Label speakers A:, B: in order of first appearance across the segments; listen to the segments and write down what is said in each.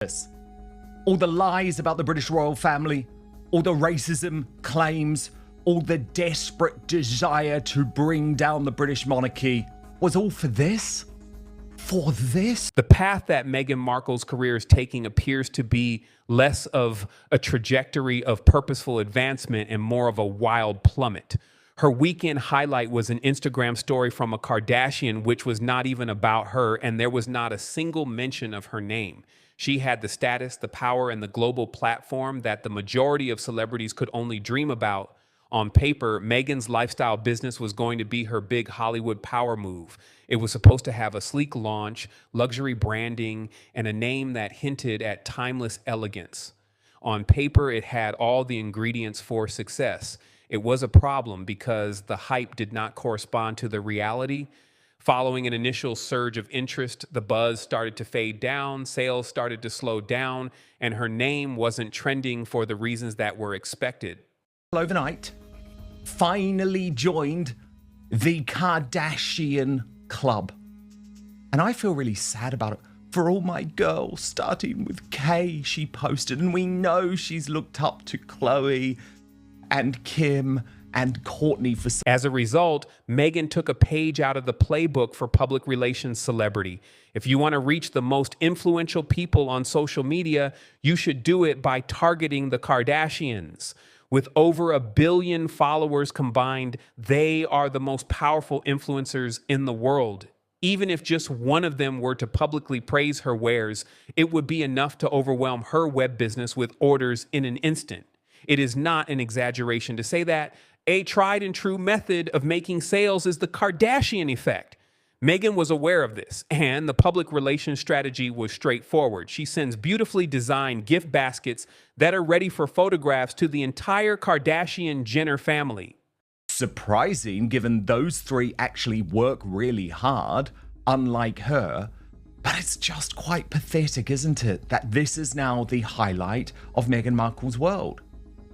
A: this. All the lies about the British royal family, all the racism claims, all the desperate desire to bring down the British monarchy was all for this? For this?
B: The path that Meghan Markle's career is taking appears to be less of a trajectory of purposeful advancement and more of a wild plummet. Her weekend highlight was an Instagram story from a Kardashian, which was not even about her, and there was not a single mention of her name. She had the status, the power, and the global platform that the majority of celebrities could only dream about. On paper, Meghan's lifestyle business was going to be her big Hollywood power move. It was supposed to have a sleek launch, luxury branding, and a name that hinted at timeless elegance. On paper, it had all the ingredients for success. It was a problem because the hype did not correspond to the reality. Following an initial surge of interest, the buzz started to fade down, sales started to slow down, and her name wasn't trending for the reasons that were expected.
A: Overnight, finally joined the Kardashian club. And I feel really sad about it. For all my girls, starting with Kay, she posted, and we know she's looked up to Khloe and Kim and Kourtney for...
B: As a result, Meghan took a page out of the playbook for public relations celebrity. If you want to reach the most influential people on social media, you should do it by targeting the Kardashians. With over 1 billion followers combined, they are the most powerful influencers in the world. Even if just one of them were to publicly praise her wares, it would be enough to overwhelm her web business with orders in an instant. It is not an exaggeration to say that a tried and true method of making sales is the Kardashian effect. Meghan was aware of this, and the public relations strategy was straightforward. She sends beautifully designed gift baskets that are ready for photographs to the entire Kardashian-Jenner family.
A: Surprising, given those three actually work really hard, unlike her. But it's just quite pathetic, isn't it, that this is now the highlight of Meghan Markle's world.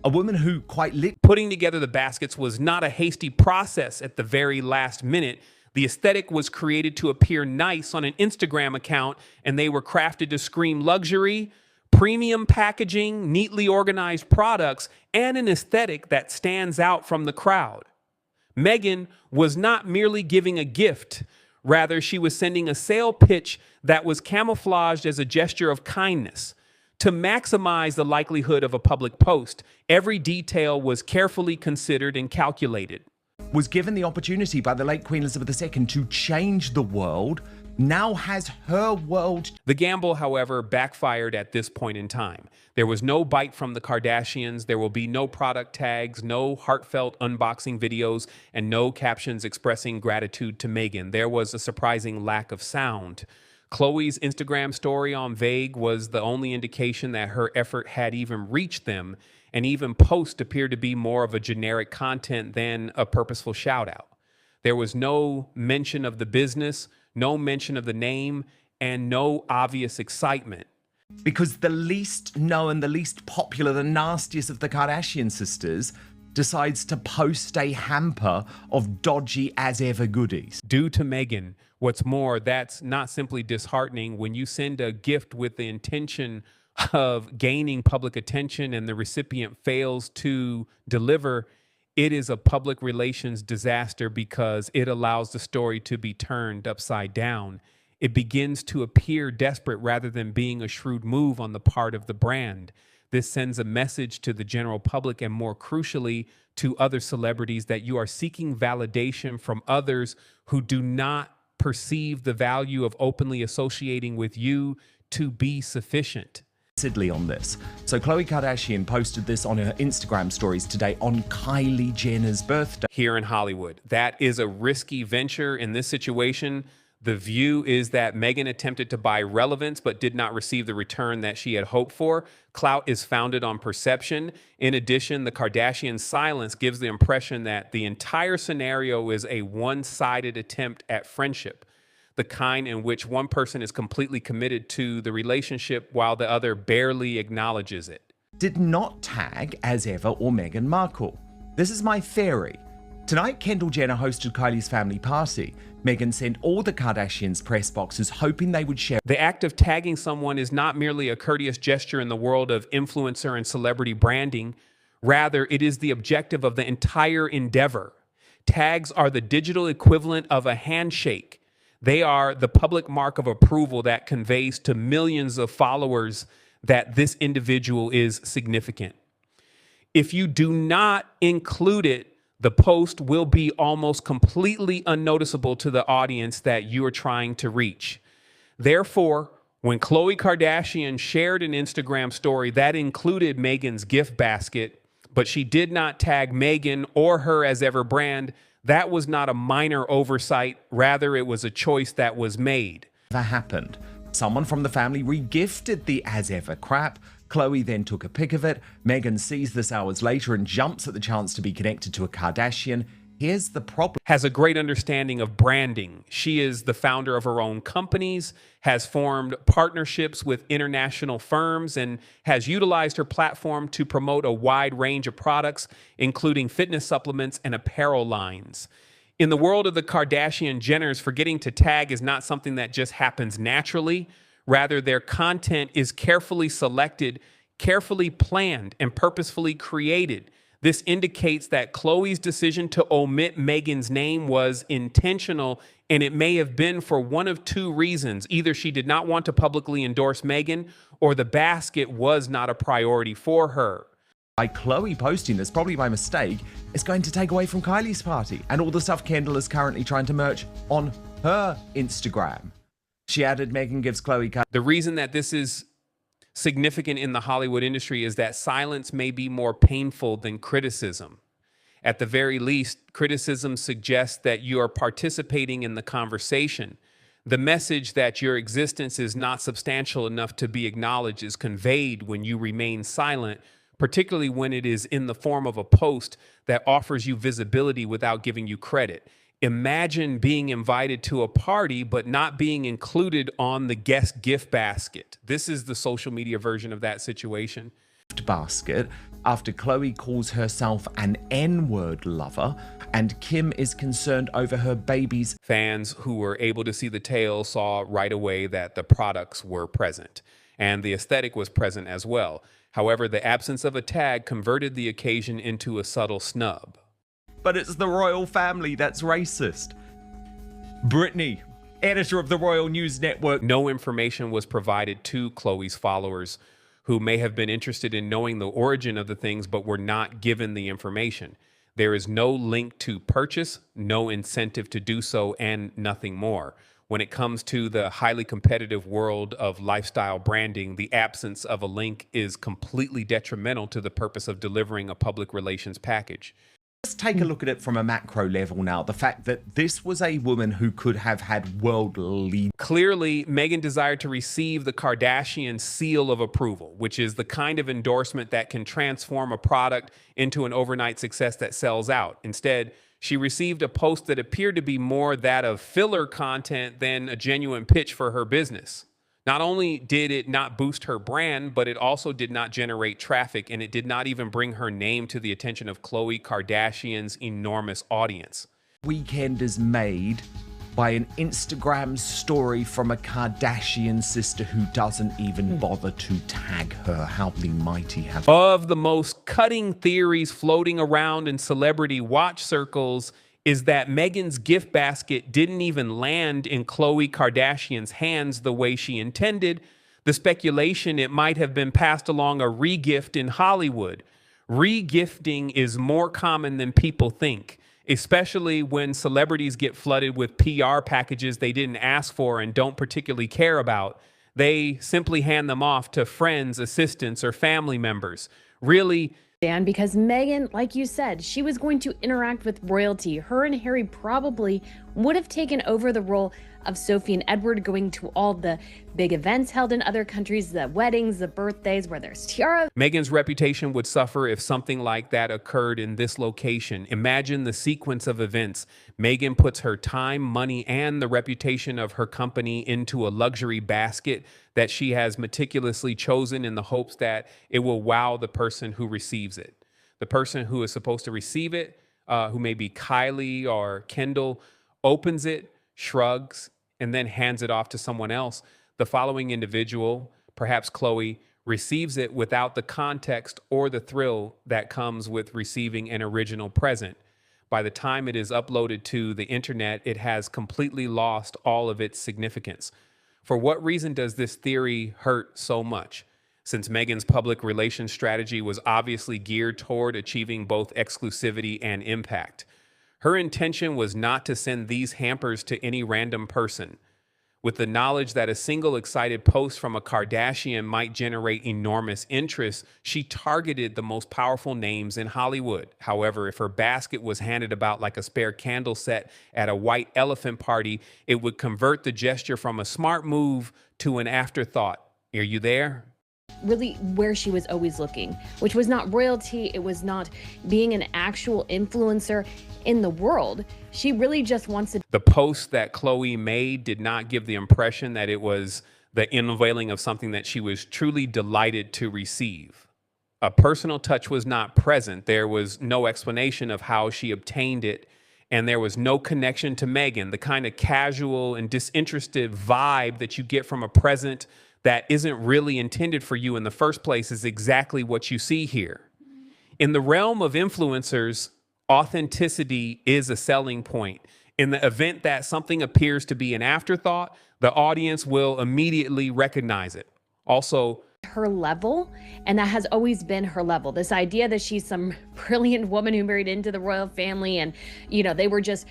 A: A woman who quite literally...
B: Putting together the baskets was not a hasty process at the very last minute. The aesthetic was created to appear nice on an Instagram account, and they were crafted to scream luxury, premium packaging, neatly organized products, and an aesthetic that stands out from the crowd. Meghan was not merely giving a gift. Rather, she was sending a sale pitch that was camouflaged as a gesture of kindness. To maximize the likelihood of a public post, every detail was carefully considered and calculated.
A: Was given the opportunity by the late Queen Elizabeth II to change the world, now has her world.
B: The gamble, however, backfired at this point in time. There was no bite from the Kardashians. There will be no product tags, no heartfelt unboxing videos, and no captions expressing gratitude to Meghan. There was a surprising lack of sound. Khloe's Instagram story on Vague was the only indication that her effort had even reached them, and even posts appeared to be more of a generic content than a purposeful shout-out. There was no mention of the business, no mention of the name, and no obvious excitement.
A: Because the least known, the least popular, the nastiest of the Kardashian sisters decides to post a hamper of dodgy as ever goodies.
B: Due to Meghan. What's more, that's not simply disheartening. When you send a gift with the intention of gaining public attention and the recipient fails to deliver, it is a public relations disaster because it allows the story to be turned upside down. It begins to appear desperate rather than being a shrewd move on the part of the brand. This sends a message to the general public and, more crucially, to other celebrities that you are seeking validation from others who do not perceive the value of openly associating with you to be sufficient.
A: On this. So Khloe Kardashian posted this on her Instagram stories today on Kylie Jenner's birthday.
B: Here in Hollywood, that is a risky venture in this situation. The view is that Meghan attempted to buy relevance but did not receive the return that she had hoped for. Clout is founded on perception. In addition, the Kardashian silence gives the impression that the entire scenario is a one-sided attempt at friendship, the kind in which one person is completely committed to the relationship while the other barely acknowledges it.
A: Did not tag, as ever, or Meghan Markle. This is my theory. Tonight, Kendall Jenner hosted Kylie's family party. Meghan sent all the Kardashians press boxes hoping they would share.
B: The act of tagging someone is not merely a courteous gesture in the world of influencer and celebrity branding. Rather, it is the objective of the entire endeavor. Tags are the digital equivalent of a handshake. They are the public mark of approval that conveys to millions of followers that this individual is significant. If you do not include it, the post will be almost completely unnoticeable to the audience that you are trying to reach. Therefore, when Khloe Kardashian shared an Instagram story that included Meghan's gift basket, but she did not tag Meghan or her As Ever brand, that was not a minor oversight. Rather, it was a choice that was made.
A: That happened. Someone from the family regifted the As Ever crap. Khloe then took a pic of it. Meghan sees this hours later and jumps at the chance to be connected to a Kardashian. Here's the problem.
B: Has a great understanding of branding. She is the founder of her own companies, has formed partnerships with international firms, and has utilized her platform to promote a wide range of products, including fitness supplements and apparel lines. In the world of the Kardashian Jenners, forgetting to tag is not something that just happens naturally. Rather, their content is carefully selected, carefully planned, and purposefully created. This indicates that Khloe's decision to omit Meghan's name was intentional, and it may have been for one of two reasons. Either she did not want to publicly endorse Meghan, or the basket was not a priority for her.
A: By Khloe posting this, probably by mistake, is going to take away from Kylie's party and all the stuff Kendall is currently trying to merch on her Instagram. She added, Meghan gives Khloe...
B: The reason that this is significant in the Hollywood industry is that silence may be more painful than criticism. At the very least, criticism suggests that you are participating in the conversation. The message that your existence is not substantial enough to be acknowledged is conveyed when you remain silent, particularly when it is in the form of a post that offers you visibility without giving you credit. Imagine being invited to a party, but not being included on the guest gift basket. This is the social media version of that situation.
A: Basket after Khloe calls herself an N-word lover and Kim is concerned over her baby's...
B: Fans who were able to see the tale saw right away that the products were present and the aesthetic was present as well. However, the absence of a tag converted the occasion into a subtle snub.
A: But it's the royal family that's racist. Brittany, editor of the Royal News Network.
B: No information was provided to Khloe's followers who may have been interested in knowing the origin of the things but were not given the information. There is no link to purchase, no incentive to do so, and nothing more. When it comes to the highly competitive world of lifestyle branding, the absence of a link is completely detrimental to the purpose of delivering a public relations package.
A: Let's take a look at it from a macro level now. The fact that this was a woman who could have had world lead.
B: Clearly, Meghan desired to receive the Kardashian seal of approval, which is the kind of endorsement that can transform a product into an overnight success that sells out. Instead, she received a post that appeared to be more that of filler content than a genuine pitch for her business. Not only did it not boost her brand, but it also did not generate traffic, and it did not even bring her name to the attention of Khloe Kardashian's enormous audience.
A: Weekend is made by an Instagram story from a Kardashian sister who doesn't even bother to tag her. How the mighty have...
B: Of the most cutting theories floating around in celebrity watch circles is that Meghan's gift basket didn't even land in Khloe Kardashian's hands the way she intended. The speculation it might have been passed along a regift in Hollywood. Regifting is more common than people think, especially when celebrities get flooded with PR packages they didn't ask for and don't particularly care about. They simply hand them off to friends, assistants, or family members. Really,
C: Dan, because Meghan, like you said, she was going to interact with royalty. Her and Harry probably would have taken over the role of Sophie and Edward, going to all the big events held in other countries, the weddings, the birthdays where there's tiara.
B: Meghan's reputation would suffer if something like that occurred in this location. Imagine the sequence of events. Meghan puts her time, money, and the reputation of her company into a luxury basket that she has meticulously chosen in the hopes that it will wow the person who receives it. The person who is supposed to receive it who may be Kylie or Kendall, opens it, shrugs, and then hands it off to someone else. The following individual, perhaps Khloe, receives it without the context or the thrill that comes with receiving an original present. By the time it is uploaded to the internet, it has completely lost all of its significance. For what reason does this theory hurt so much? Since Meghan's public relations strategy was obviously geared toward achieving both exclusivity and impact. Her intention was not to send these hampers to any random person. With the knowledge that a single excited post from a Kardashian might generate enormous interest, she targeted the most powerful names in Hollywood. However, if her basket was handed about like a spare candle set at a white elephant party, it would convert the gesture from a smart move to an afterthought. Are you there?
C: Really where she was always looking, which was not royalty. It was not being an actual influencer in the world. She really just wants to.
B: The post that Khloe made did not give the impression that it was the unveiling of something that she was truly delighted to receive. A personal touch was not present. There was no explanation of how she obtained it, and there was no connection to Meghan. The kind of casual and disinterested vibe that you get from a present that isn't really intended for you in the first place is exactly what you see here. In the realm of influencers, authenticity is a selling point. In the event that something appears to be an afterthought, the audience will immediately recognize it. Also,
C: her level, and that has always been her level. This idea that she's some brilliant woman who married into the royal family and, they were just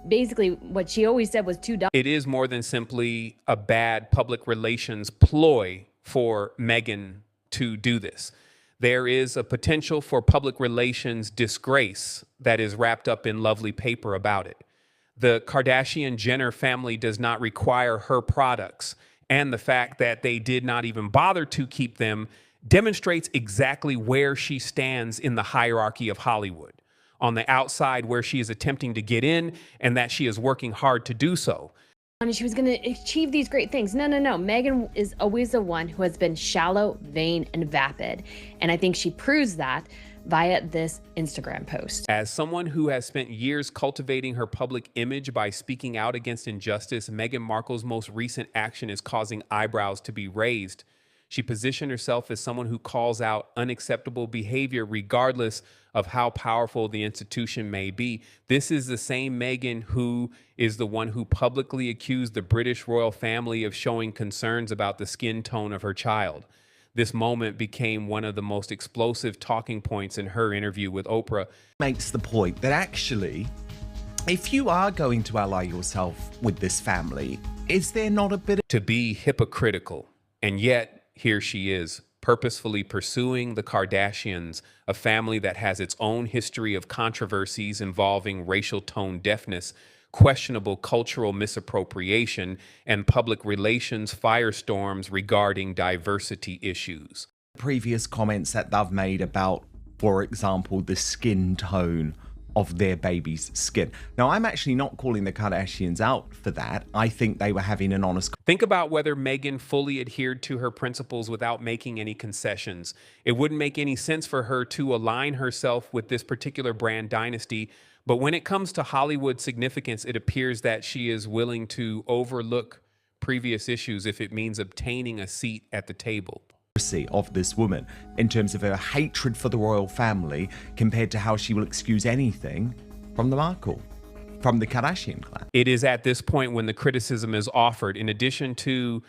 C: basically what she always said was too dumb.
B: It is more than simply a bad public relations ploy for Meghan to do this. There is a potential for public relations disgrace that is wrapped up in lovely paper about it. The Kardashian-Jenner family does not require her products, and the fact that they did not even bother to keep them demonstrates exactly where she stands in the hierarchy of Hollywood. On the outside, where she is attempting to get in, and that she is working hard to do so.
C: And she was going to achieve these great things. No. Meghan is always the one who has been shallow, vain, and vapid. And I think she proves that via this Instagram post.
B: As someone who has spent years cultivating her public image by speaking out against injustice, Meghan Markle's most recent action is causing eyebrows to be raised. She positioned herself as someone who calls out unacceptable behavior regardless of how powerful the institution may be. This is the same Meghan who is the one who publicly accused the British royal family of showing concerns about the skin tone of her child. This moment became one of the most explosive talking points in her interview with Oprah.
A: Makes the point that actually, if you are going to ally yourself with this family, is there not a bit of...
B: To be hypocritical, and yet here she is, purposefully pursuing the Kardashians, a family that has its own history of controversies involving racial tone deafness, questionable cultural misappropriation, and public relations firestorms regarding diversity issues.
A: Previous comments that they've made about, for example, the skin tone of their baby's skin. Now, I'm actually not calling the Kardashians out for that. I think they were having an honest...
B: Think about whether Meghan fully adhered to her principles without making any concessions. It wouldn't make any sense for her to align herself with this particular brand dynasty. But when it comes to Hollywood significance, it appears that she is willing to overlook previous issues if it means obtaining a seat at the table.
A: Of this woman in terms of her hatred for the royal family compared to how she will excuse anything from the Kardashian clan.
B: It is at this point when the criticism is offered. In addition to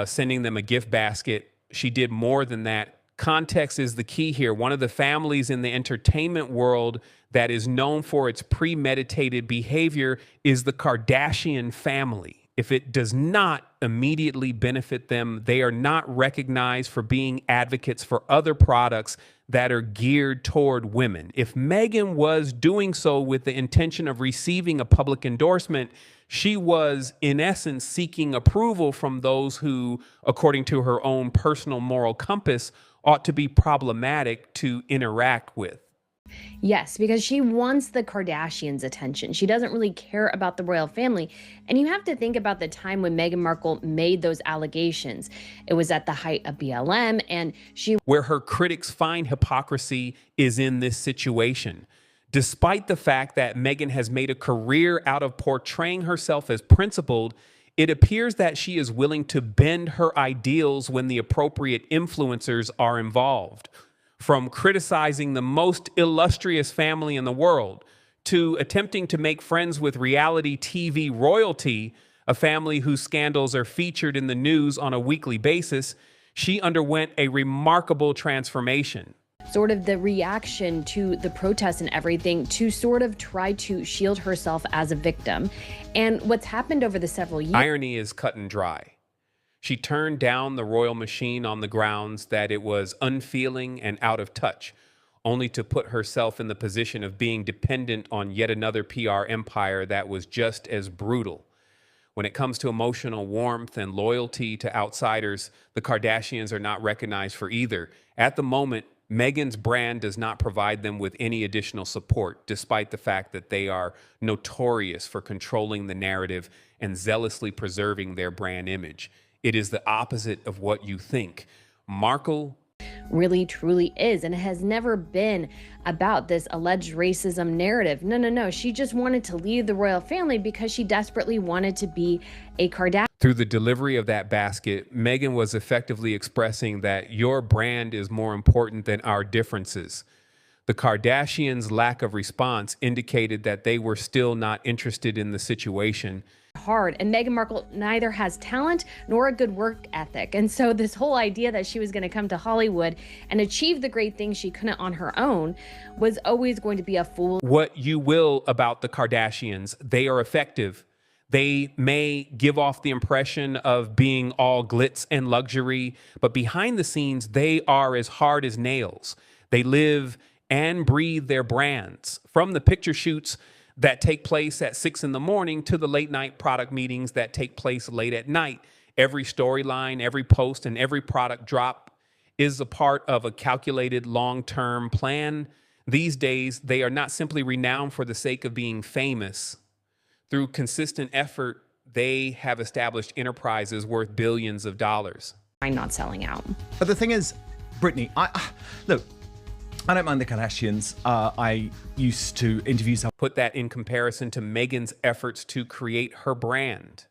B: sending them a gift basket, she did more than that. Context is the key here. One of the families in the entertainment world that is known for its premeditated behavior is the Kardashian family. If it does not immediately benefit them, they are not recognized for being advocates for other products that are geared toward women. If Meghan was doing so with the intention of receiving a public endorsement, she was, in essence, seeking approval from those who, according to her own personal moral compass, ought to be problematic to interact with.
C: Yes, because she wants the Kardashians' attention. She doesn't really care about the royal family. And you have to think about the time when Meghan Markle made those allegations. It was at the height of BLM, and she...
B: Where her critics find hypocrisy is in this situation. Despite the fact that Meghan has made a career out of portraying herself as principled, it appears that she is willing to bend her ideals when the appropriate influencers are involved. From criticizing the most illustrious family in the world to attempting to make friends with reality TV royalty, a family whose scandals are featured in the news on a weekly basis, she underwent a remarkable transformation.
C: Sort of the reaction to the protests and everything to sort of try to shield herself as a victim. And what's happened over the several years.
B: Irony is cut and dry. She turned down the royal machine on the grounds that it was unfeeling and out of touch, only to put herself in the position of being dependent on yet another PR empire that was just as brutal. When it comes to emotional warmth and loyalty to outsiders, the Kardashians are not recognized for either. At the moment, Meghan's brand does not provide them with any additional support, despite the fact that they are notorious for controlling the narrative and zealously preserving their brand image. It is the opposite of what you think. Markle
C: really truly is, and it has never been about this alleged racism narrative. No. She just wanted to leave the royal family because she desperately wanted to be a Kardashian.
B: Through the delivery of that basket, Meghan was effectively expressing that your brand is more important than our differences. The Kardashians' lack of response indicated that they were still not interested in the situation.
C: Hard, and Meghan Markle neither has talent nor a good work ethic, and so this whole idea that she was going to come to Hollywood and achieve the great things she couldn't on her own was always going to be a fool.
B: What you will about the Kardashians, they are effective. They may give off the impression of being all glitz and luxury, but behind the scenes, they are as hard as nails. They live and breathe their brands. From the picture shoots that take place at 6 a.m. to the late night product meetings that take place late at night, every storyline, every post, and every product drop is a part of a calculated long-term plan. These days, they are not simply renowned for the sake of being famous. Through consistent effort, they have established enterprises worth billions of dollars.
C: I'm not selling out.
A: But the thing is, Brittany, look, I don't mind the Kardashians. I used to interview some.
B: Put that in comparison to Meghan's efforts to create her brand.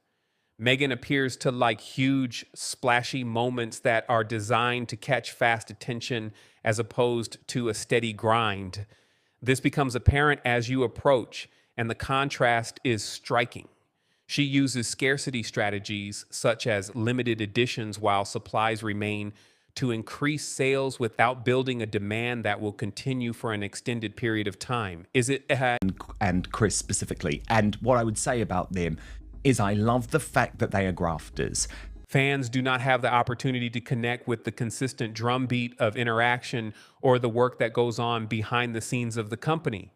B: Meghan appears to like huge, splashy moments that are designed to catch fast attention as opposed to a steady grind. This becomes apparent as you approach, and the contrast is striking. She uses scarcity strategies such as limited editions while supplies remain to increase sales without building a demand that will continue for an extended period of time. Is it
A: and Chris specifically. And what I would say about them is I love the fact that they are grafters.
B: Fans do not have the opportunity to connect with the consistent drumbeat of interaction or the work that goes on behind the scenes of the company.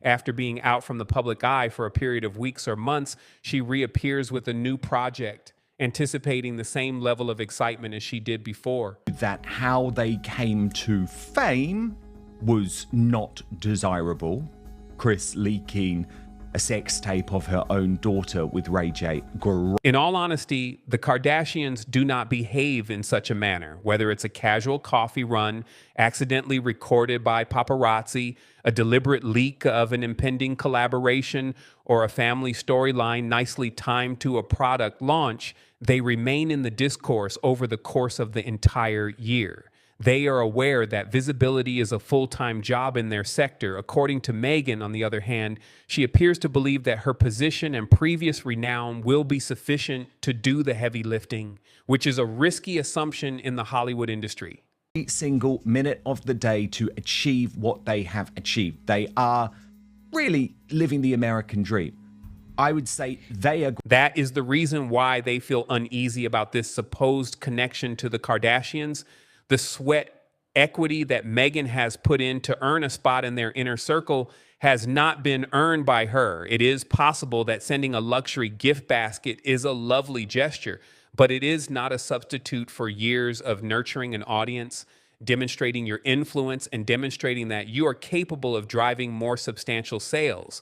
B: After being out from the public eye for a period of weeks or months, she reappears with a new project, anticipating the same level of excitement as she did before.
A: That how they came to fame was not desirable. Chris leaking a sex tape of her own daughter with Ray J.
B: In all honesty, the Kardashians do not behave in such a manner, whether it's a casual coffee run, accidentally recorded by paparazzi, a deliberate leak of an impending collaboration, or a family storyline nicely timed to a product launch. They remain in the discourse over the course of the entire year. They are aware that visibility is a full-time job in their sector. According to Meghan, on the other hand, she appears to believe that her position and previous renown will be sufficient to do the heavy lifting, which is a risky assumption in the Hollywood industry.
A: Every single minute of the day to achieve what they have achieved. They are really living the American dream. I would say they are.
B: That is the reason why they feel uneasy about this supposed connection to the Kardashians. The sweat equity that Meghan has put in to earn a spot in their inner circle has not been earned by her. It is possible that sending a luxury gift basket is a lovely gesture, but it is not a substitute for years of nurturing an audience, demonstrating your influence, and demonstrating that you are capable of driving more substantial sales.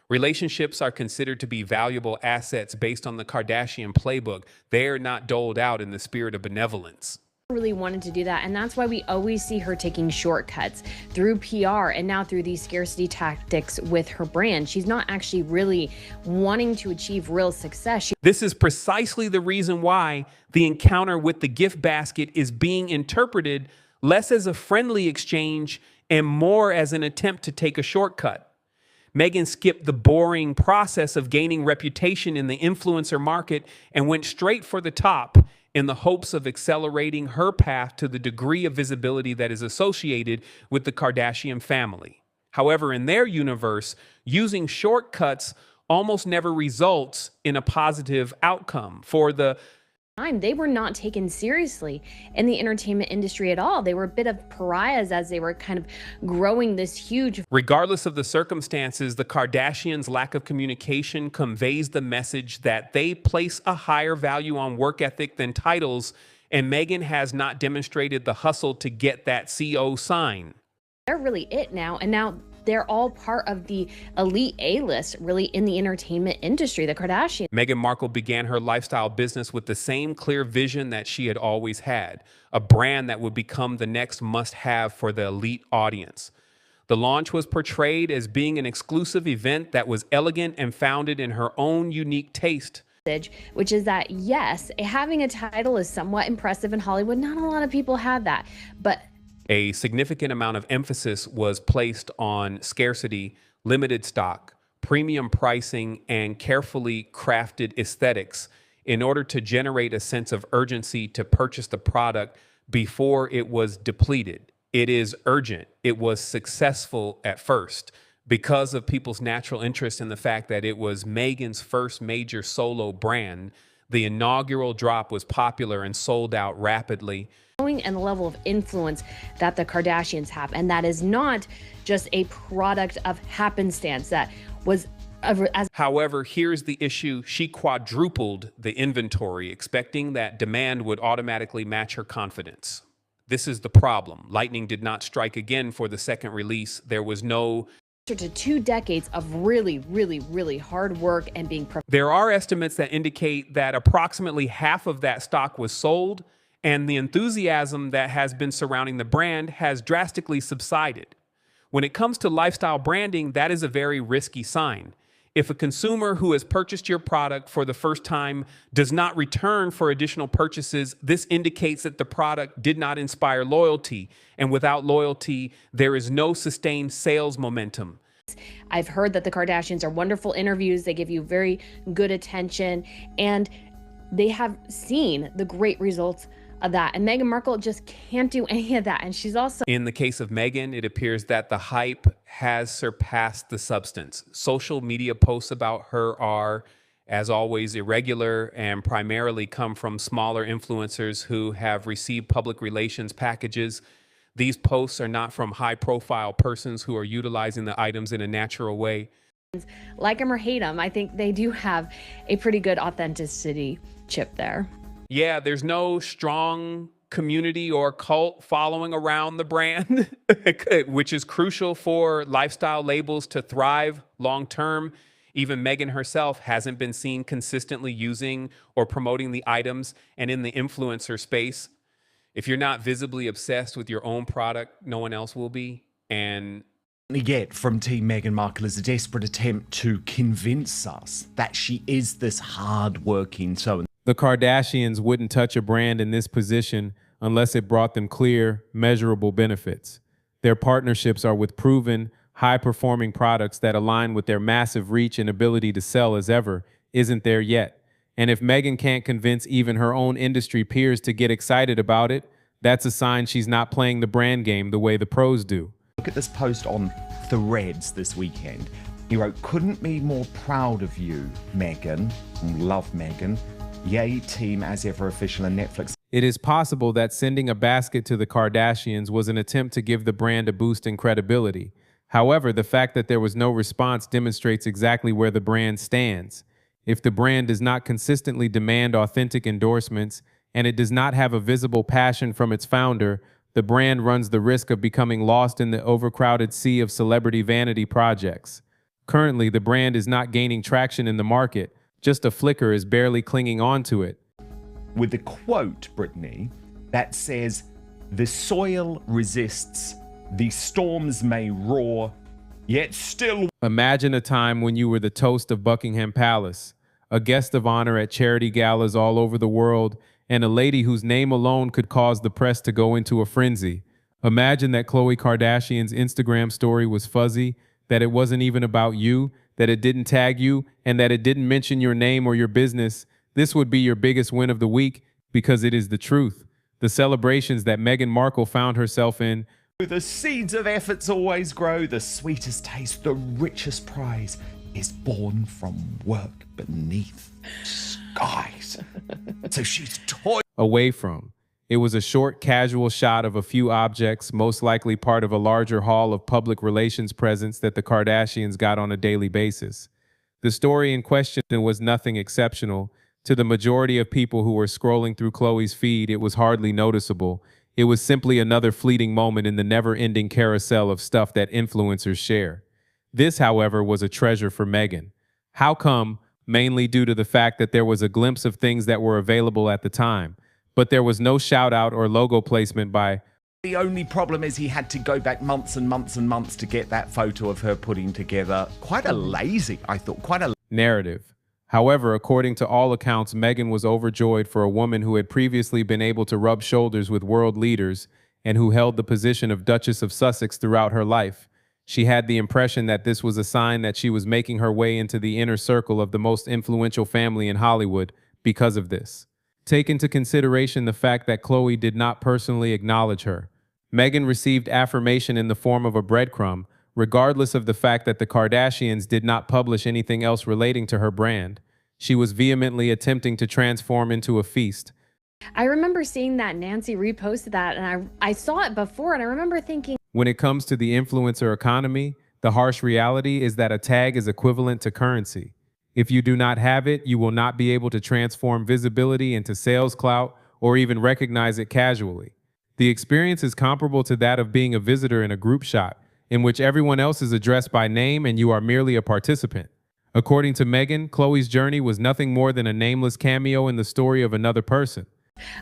B: Relationships are considered to be valuable assets based on the Kardashian playbook. They are not doled out in the spirit of benevolence.
C: Really wanted to do that, and that's why we always see her taking shortcuts through PR and now through these scarcity tactics with her brand. She's not actually really wanting to achieve real success.
B: This is precisely the reason why the encounter with the gift basket is being interpreted less as a friendly exchange and more as an attempt to take a shortcut. Meghan skipped the boring process of gaining reputation in the influencer market and went straight for the top in the hopes of accelerating her path to the degree of visibility that is associated with the Kardashian family. However, in their universe, using shortcuts almost never results in a positive outcome. For the
C: time, they were not taken seriously in the entertainment industry at all. They were a bit of pariahs as they were kind of growing this huge.
B: Regardless of the circumstances, the Kardashians' lack of communication conveys the message that they place a higher value on work ethic than titles, and Meghan has not demonstrated the hustle to get that CO sign.
C: They're really it now, and now they're all part of the elite A-list, really, in the entertainment industry, the Kardashians.
B: Meghan Markle began her lifestyle business with the same clear vision that she had always had, a brand that would become the next must-have for the elite audience. The launch was portrayed as being an exclusive event that was elegant and founded in her own unique taste.
C: Which is that, yes, having a title is somewhat impressive in Hollywood. Not a lot of people have that, but
B: a significant amount of emphasis was placed on scarcity, limited stock, premium pricing, and carefully crafted aesthetics in order to generate a sense of urgency to purchase the product before it was depleted. It is urgent. It was successful at first because of people's natural interest in the fact that it was Meghan's first major solo brand. The inaugural drop was popular and sold out rapidly.
C: And the level of influence that the Kardashians have, and that is not just a product of happenstance. That was
B: However, here's the issue. She quadrupled the inventory, expecting that demand would automatically match her confidence. This is the problem. Lightning did not strike again for the second release. There was no
C: to 2 decades of really, really, really hard work and being.
B: There are estimates that indicate that approximately half of that stock was sold, and the enthusiasm that has been surrounding the brand has drastically subsided. When it comes to lifestyle branding, that is a very risky sign. If a consumer who has purchased your product for the first time does not return for additional purchases, this indicates that the product did not inspire loyalty. And without loyalty, there is no sustained sales momentum.
C: I've heard that the Kardashians are wonderful interviews. They give you very good attention, and they have seen the great results of that. And Meghan Markle just can't do any of that. And she's also...
B: In the case of Meghan, it appears that the hype has surpassed the substance. Social media posts about her are, as always, irregular and primarily come from smaller influencers who have received public relations packages. These posts are not from high-profile persons who are utilizing the items in a natural way.
C: Like them or hate them, I think they do have a pretty good authenticity chip there.
B: Yeah, there's no strong community or cult following around the brand, which is crucial for lifestyle labels to thrive long-term. Even Meghan herself hasn't been seen consistently using or promoting the items. And in the influencer space, if you're not visibly obsessed with your own product, no one else will be. And
A: get from Team Meghan Markle is a desperate attempt to convince us that she is this hard-working so.
D: The Kardashians wouldn't touch a brand in this position unless it brought them clear, measurable benefits. Their partnerships are with proven, high-performing products that align with their massive reach and ability to sell as ever isn't there yet. And if Meghan can't convince even her own industry peers to get excited about it, that's a sign she's not playing the brand game the way the pros do.
A: Look at this post on Threads this weekend. He wrote, "Couldn't be more proud of you, Meghan." Love Meghan. Yay, team as ever official and Netflix.
D: It is possible that sending a basket to the Kardashians was an attempt to give the brand a boost in credibility. However, the fact that there was no response demonstrates exactly where the brand stands. If the brand does not consistently demand authentic endorsements and it does not have a visible passion from its founder, the brand runs the risk of becoming lost in the overcrowded sea of celebrity vanity projects. Currently, the brand is not gaining traction in the market. Just a flicker is barely clinging on to it.
A: With the quote, Brittany, that says, "The soil resists, the storms may roar, yet still."
D: Imagine a time when you were the toast of Buckingham Palace, a guest of honor at charity galas all over the world, and a lady whose name alone could cause the press to go into a frenzy. Imagine that Khloe Kardashian's Instagram story was fuzzy, that it wasn't even about you, that it didn't tag you, and that it didn't mention your name or your business. This would be your biggest win of the week because it is the truth. The celebrations that Meghan Markle found herself in.
A: The seeds of efforts always grow, the sweetest taste, the richest prize is born from work beneath skies. So she's toying
D: Away from. It was a short, casual shot of a few objects, most likely part of a larger haul of public relations presents that the Kardashians got on a daily basis. The story in question was nothing exceptional. To the majority of people who were scrolling through Khloe's feed, it was hardly noticeable. It was simply another fleeting moment in the never-ending carousel of stuff that influencers share. This, however, was a treasure for Meghan. How come? Mainly due to the fact that there was a glimpse of things that were available at the time, but there was no shout-out or logo placement by.
A: The only problem is he had to go back months and months and months to get that photo of her putting together quite a
D: narrative. However, according to all accounts, Meghan was overjoyed for a woman who had previously been able to rub shoulders with world leaders and who held the position of Duchess of Sussex throughout her life. She had the impression that this was a sign that she was making her way into the inner circle of the most influential family in Hollywood because of this. Take into consideration the fact that Khloe did not personally acknowledge her. Meghan received affirmation in the form of a breadcrumb, regardless of the fact that the Kardashians did not publish anything else relating to her brand. She was vehemently attempting to transform into a feast.
C: I remember seeing that Nancy reposted that, and I saw it before, and I remember thinking,
D: when it comes to the influencer economy, the harsh reality is that a tag is equivalent to currency. If you do not have it, you will not be able to transform visibility into sales clout or even recognize it casually. The experience is comparable to that of being a visitor in a group shot, in which everyone else is addressed by name and you are merely a participant. According to Meghan, Khloe's journey was nothing more than a nameless cameo in the story of another person.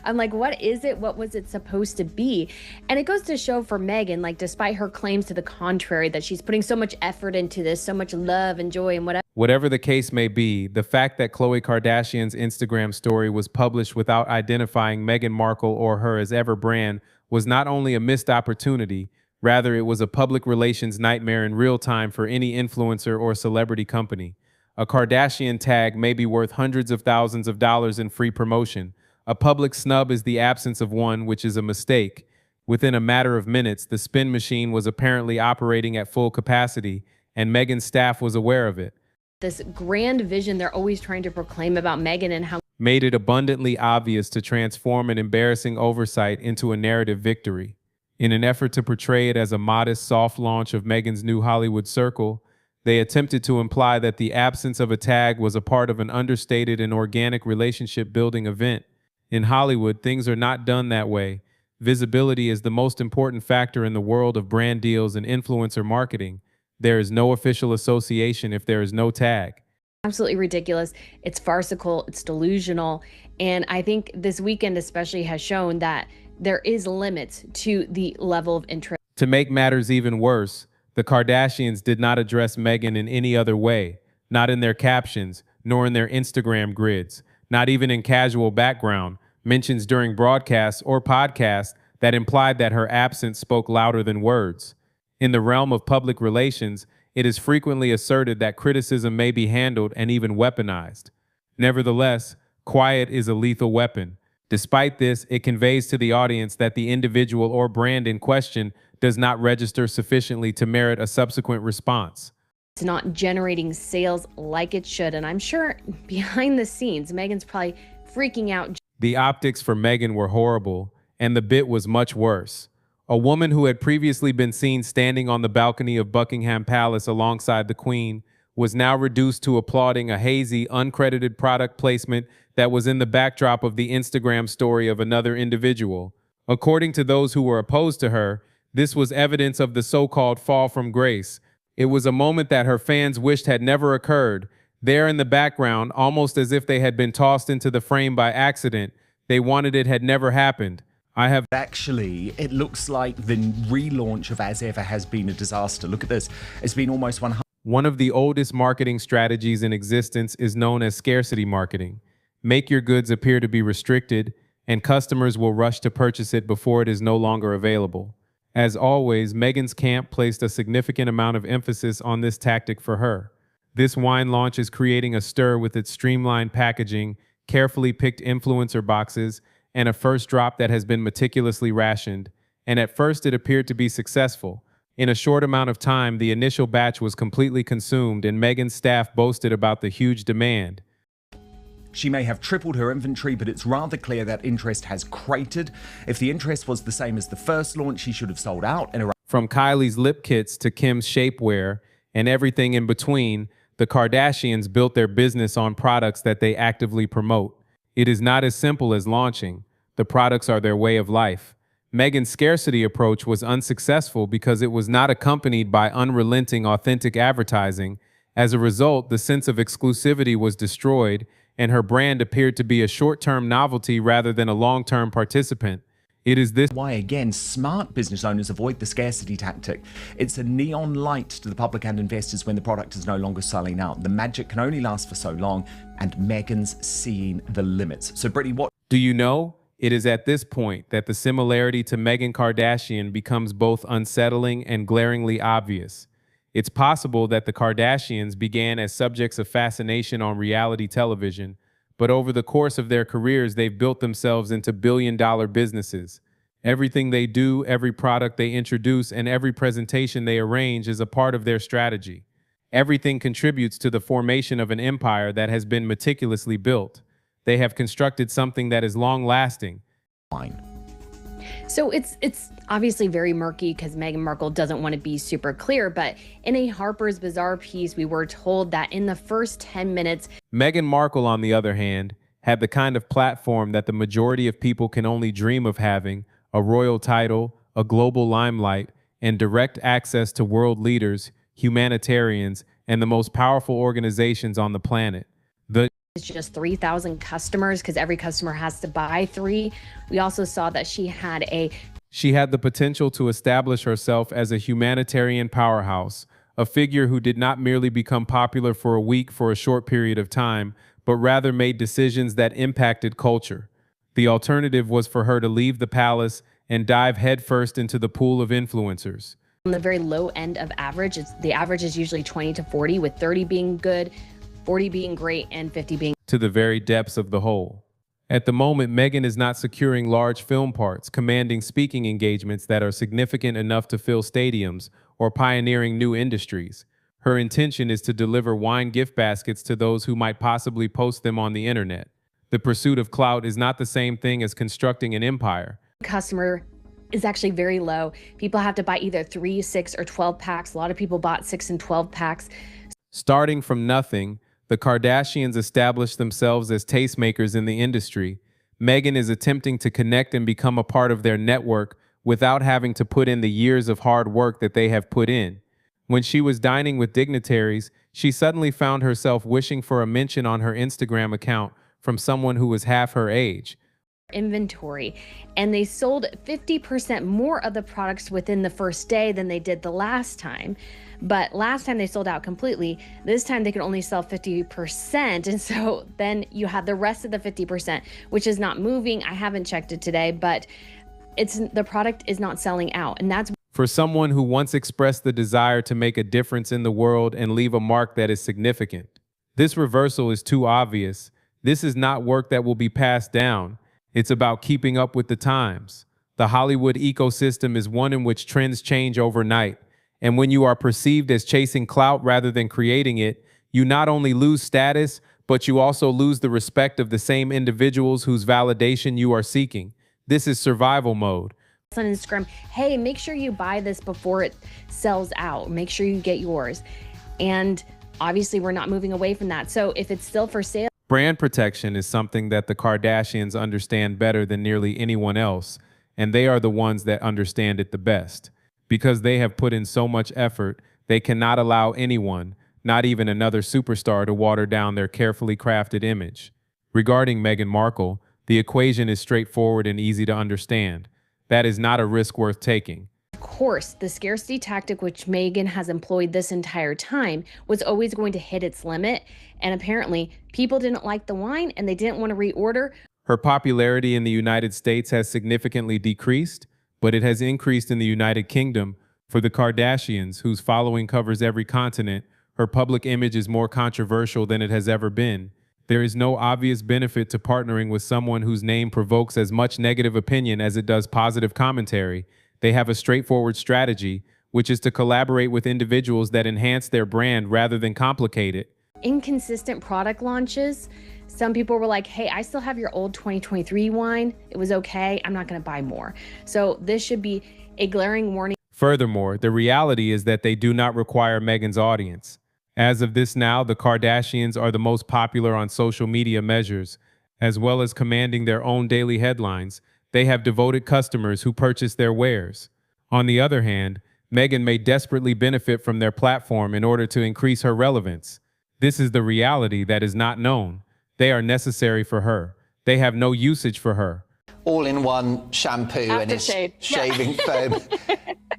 C: I'm like, what is it? What was it supposed to be? And it goes to show for Meghan, like, despite her claims to the contrary, that she's putting so much effort into this, so much love and joy and whatever.
D: Whatever the case may be, the fact that Khloe Kardashian's Instagram story was published without identifying Meghan Markle or her as ever brand was not only a missed opportunity, rather it was a public relations nightmare in real time for any influencer or celebrity company. A Kardashian tag may be worth hundreds of thousands of dollars in free promotion. A public snub is the absence of one, which is a mistake. Within a matter of minutes, the spin machine was apparently operating at full capacity, and Meghan's staff was aware of it.
C: This grand vision they're always trying to proclaim about Meghan and how
D: made it abundantly obvious to transform an embarrassing oversight into a narrative victory. In an effort to portray it as a modest, soft launch of Meghan's new Hollywood circle, they attempted to imply that the absence of a tag was a part of an understated and organic relationship-building event. In Hollywood, things are not done that way. Visibility is the most important factor in the world of brand deals and influencer marketing. There is no official association if there is no tag.
C: Absolutely ridiculous. It's farcical. It's delusional. And I think this weekend especially has shown that there is limits to the level of interest.
D: To make matters even worse, the Kardashians did not address Meghan in any other way, not in their captions, nor in their Instagram grids, not even in casual background, mentions during broadcasts or podcasts that implied that her absence spoke louder than words. In the realm of public relations, it is frequently asserted that criticism may be handled and even weaponized. Nevertheless, quiet is a lethal weapon. Despite this, it conveys to the audience that the individual or brand in question does not register sufficiently to merit a subsequent response.
C: It's not generating sales like it should, and I'm sure behind the scenes, Meghan's probably freaking out.
D: The optics for Meghan were horrible, and the bit was much worse. A woman who had previously been seen standing on the balcony of Buckingham Palace alongside the Queen was now reduced to applauding a hazy, uncredited product placement that was in the backdrop of the Instagram story of another individual. According to those who were opposed to her, this was evidence of the so-called fall from grace. It was a moment that her fans wished had never occurred. There in the background, almost as if they had been tossed into the frame by accident, they wanted it had never happened. I have
A: Actually, it looks like the relaunch of As Ever has been a disaster. Look at this. It's been almost 100.
D: One of the oldest marketing strategies in existence is known as scarcity marketing. Make your goods appear to be restricted, and customers will rush to purchase it before it is no longer available. As always, Meghan's camp placed a significant amount of emphasis on this tactic for her. This wine launch is creating a stir with its streamlined packaging, carefully picked influencer boxes, and a first drop that has been meticulously rationed. And at first it appeared to be successful. In a short amount of time, the initial batch was completely consumed, and Meghan's staff boasted about the huge demand.
A: She may have tripled her inventory, but it's rather clear that interest has cratered. If the interest was the same as the first launch, she should have sold out in around.
D: From Kylie's lip kits to Kim's shapewear and everything in between, the Kardashians built their business on products that they actively promote. It is not as simple as launching. The products are their way of life. Meghan's scarcity approach was unsuccessful because it was not accompanied by unrelenting, authentic advertising. As a result, the sense of exclusivity was destroyed, and her brand appeared to be a short-term novelty rather than a long-term participant. It is this
A: Why, again, smart business owners avoid the scarcity tactic. It's a neon light to the public and investors when the product is no longer selling out. The magic can only last for so long, and Meghan's seeing the limits. So, Brittany, what
D: Do you know? It is at this point that the similarity to Meghan Kardashian becomes both unsettling and glaringly obvious. It's possible that the Kardashians began as subjects of fascination on reality television, but over the course of their careers, they've built themselves into billion-dollar businesses. Everything they do, every product they introduce, and every presentation they arrange is a part of their strategy. Everything contributes to the formation of an empire that has been meticulously built. They have constructed something that is long-lasting.
A: fine?
C: So it's obviously very murky because Meghan Markle doesn't want to be super clear, but in a Harper's Bazaar piece, we were told that in the first 10 minutes,
D: Meghan Markle, on the other hand, had the kind of platform that the majority of people can only dream of having: a royal title, a global limelight, and direct access to world leaders, humanitarians, and the most powerful organizations on the planet.
C: it's just 3,000 customers because every customer has to buy 3. We also saw that she had
D: the potential to establish herself as a humanitarian powerhouse, a figure who did not merely become popular for a week for a short period of time, but rather made decisions that impacted culture. The alternative was for her to leave the palace and dive headfirst into the pool of influencers.
C: on the very low end of average. The average is usually 20 to 40, with 30 being good, 40 being great, and 50 being
D: To the very depths of the hole. At the moment, Meghan is not securing large film parts, commanding speaking engagements that are significant enough to fill stadiums, or pioneering new industries. Her intention is to deliver wine gift baskets to those who might possibly post them on the internet. The pursuit of clout is not the same thing as constructing an empire.
C: customer is actually very low. People have to buy either 3, 6, or 12 packs. A lot of people bought 6 and 12 packs.
D: Starting from nothing, the Kardashians established themselves as tastemakers in the industry. Meghan is attempting to connect and become a part of their network without having to put in the years of hard work that they have put in. When she was dining with dignitaries, she suddenly found herself wishing for a mention on her Instagram account from someone who was half her age.
C: Inventory, and they sold 50% more of the products within the first day than they did the last time. But last time they sold out completely. This time they could only sell 50%, and so then you have the rest of the 50%, which is not moving. I haven't checked it today, but the product is not selling out, and that's
D: For someone who once expressed the desire to make a difference in the world and leave a mark that is significant. This reversal is too obvious. This is not work that will be passed down. It's about keeping up with the times. The Hollywood ecosystem is one in which trends change overnight. And when you are perceived as chasing clout rather than creating it, you not only lose status, but you also lose the respect of the same individuals whose validation you are seeking. This is survival mode.
C: on Instagram, hey, make sure you buy this before it sells out. Make sure you get yours. And obviously we're not moving away from that. So if it's still for sale,
D: Brand protection is something that the Kardashians understand better than nearly anyone else, and they are the ones that understand it the best. Because they have put in so much effort, they cannot allow anyone, not even another superstar, to water down their carefully crafted image. Regarding Meghan Markle, the equation is straightforward and easy to understand. That is not a risk worth taking.
C: Of course, the scarcity tactic, which Meghan has employed this entire time, was always going to hit its limit. And apparently, people didn't like the wine and they didn't want to reorder.
D: Her popularity in the United States has significantly decreased, but it has increased in the United Kingdom. For the Kardashians, whose following covers every continent, her public image is more controversial than it has ever been. There is no obvious benefit to partnering with someone whose name provokes as much negative opinion as it does positive commentary. They have a straightforward strategy, which is to collaborate with individuals that enhance their brand rather than complicate it.
C: Inconsistent product launches. Some people were like, hey, I still have your old 2023 wine. It was okay. I'm not going to buy more. So this should be a glaring warning.
D: Furthermore, the reality is that they do not require Meghan's audience. As of this now, the Kardashians are the most popular on social media measures, as well as commanding their own daily headlines. They have devoted customers who purchase their wares. On the other hand, Meghan may desperately benefit from their platform in order to increase her relevance. This is the reality that is not known. They are necessary for her. They have no usage for her.
E: All-in-one shampoo and his shaving foam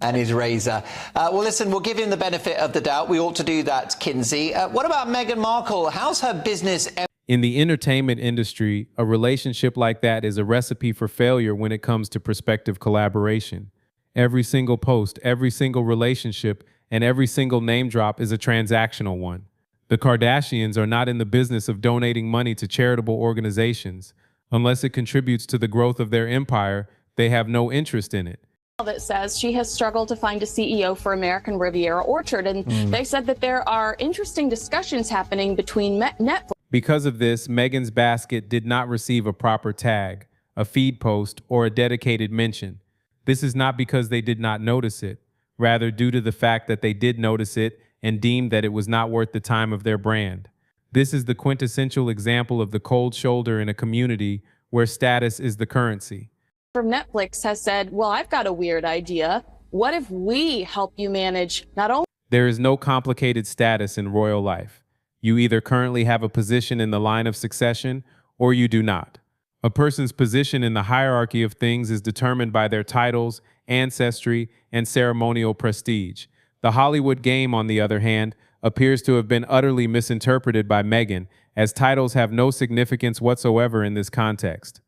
E: and his razor. Well, listen, we'll give him the benefit of the doubt. We ought to do that, Kinsey. What about Meghan Markle? How's her business?
D: In the entertainment industry, a relationship like that is a recipe for failure when it comes to prospective collaboration. Every single post, every single relationship, and every single name drop is a transactional one. The Kardashians are not in the business of donating money to charitable organizations. Unless it contributes to the growth of their empire, they have no interest in it.
F: That says she has struggled to find a CEO for American Riviera Orchard, and they said that there are interesting discussions happening between Netflix.
D: Because of this, Meghan's basket did not receive a proper tag, a feed post, or a dedicated mention. This is not because they did not notice it, rather due to the fact that they did notice it and deemed that it was not worth the time of their brand. This is the quintessential example of the cold shoulder in a community where status is the currency.
F: From Netflix has said, well, I've got a weird idea. What if we help you manage not only...
D: There is no complicated status in royal life. You either currently have a position in the line of succession or you do not. A person's position in the hierarchy of things is determined by their titles, ancestry, and ceremonial prestige. The Hollywood game, on the other hand, appears to have been utterly misinterpreted by Meghan, as titles have no significance whatsoever in this context.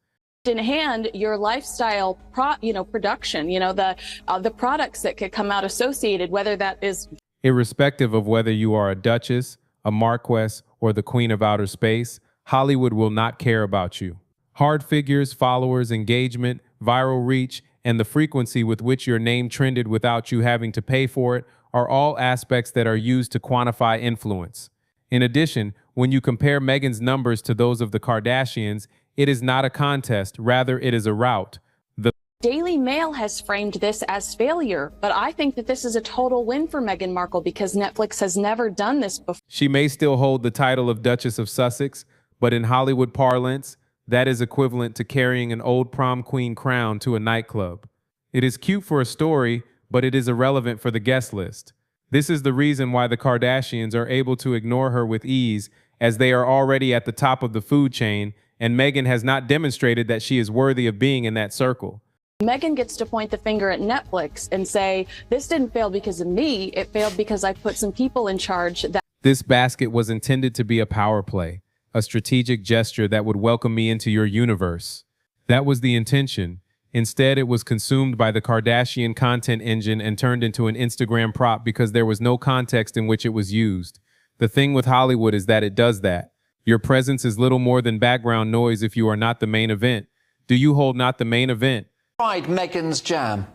F: In hand, your lifestyle, production, the products that could come out associated, whether that is...
D: Irrespective of whether you are a duchess, a marquess, or the queen of outer space, Hollywood will not care about you. Hard figures, followers, engagement, viral reach, and the frequency with which your name trended without you having to pay for it are all aspects that are used to quantify influence. In addition, when you compare Meghan's numbers to those of the Kardashians, it is not a contest, rather it is a rout. The
F: Daily Mail has framed this as failure, but I think that this is a total win for Meghan Markle because Netflix has never done this before.
D: She may still hold the title of Duchess of Sussex, but in Hollywood parlance, that is equivalent to carrying an old prom queen crown to a nightclub. It is cute for a story, but it is irrelevant for the guest list. This is the reason why the Kardashians are able to ignore her with ease, as they are already at the top of the food chain, and Meghan has not demonstrated that she is worthy of being in that circle.
F: Meghan gets to point the finger at Netflix and say, this didn't fail because of me, it failed because I put some people in charge.
D: This basket was intended to be a power play, a strategic gesture that would welcome me into your universe. That was the intention. Instead, it was consumed by the Kardashian content engine and turned into an Instagram prop because there was no context in which it was used. The thing with Hollywood is that it does that. Your presence is little more than background noise if you are not the main event. Do you hold not the main event?
E: Tried Meghan's jam.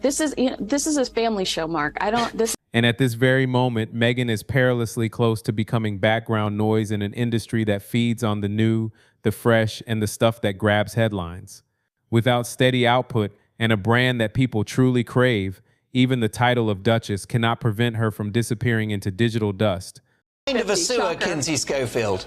F: This is a family show, Mark.
D: And at this very moment, Meghan is perilously close to becoming background noise in an industry that feeds on the new, the fresh, and the stuff that grabs headlines. Without steady output and a brand that people truly crave, even the title of Duchess cannot prevent her from disappearing into digital dust.
E: Kind of a sewer, Kinsey Schofield.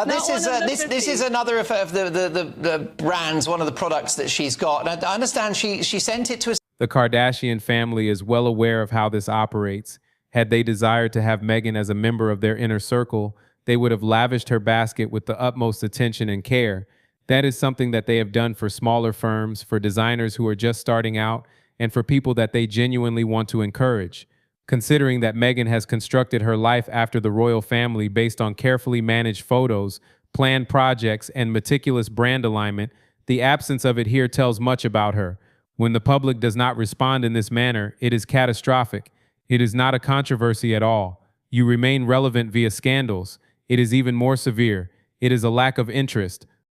E: This is another of the brands, one of the products that she's got. And I understand she sent it to us.
D: The Kardashian family is well aware of how this operates. Had they desired to have Meghan as a member of their inner circle, they would have lavished her basket with the utmost attention and care. That is something that they have done for smaller firms, for designers who are just starting out, and for people that they genuinely want to encourage. Considering that Meghan has constructed her life after the royal family based on carefully managed photos, planned projects, and meticulous brand alignment, the absence of it here tells much about her. When the public does not respond in this manner, it is catastrophic. It is not a controversy at all. You remain relevant via scandals. It is even more severe. It is a lack of interest.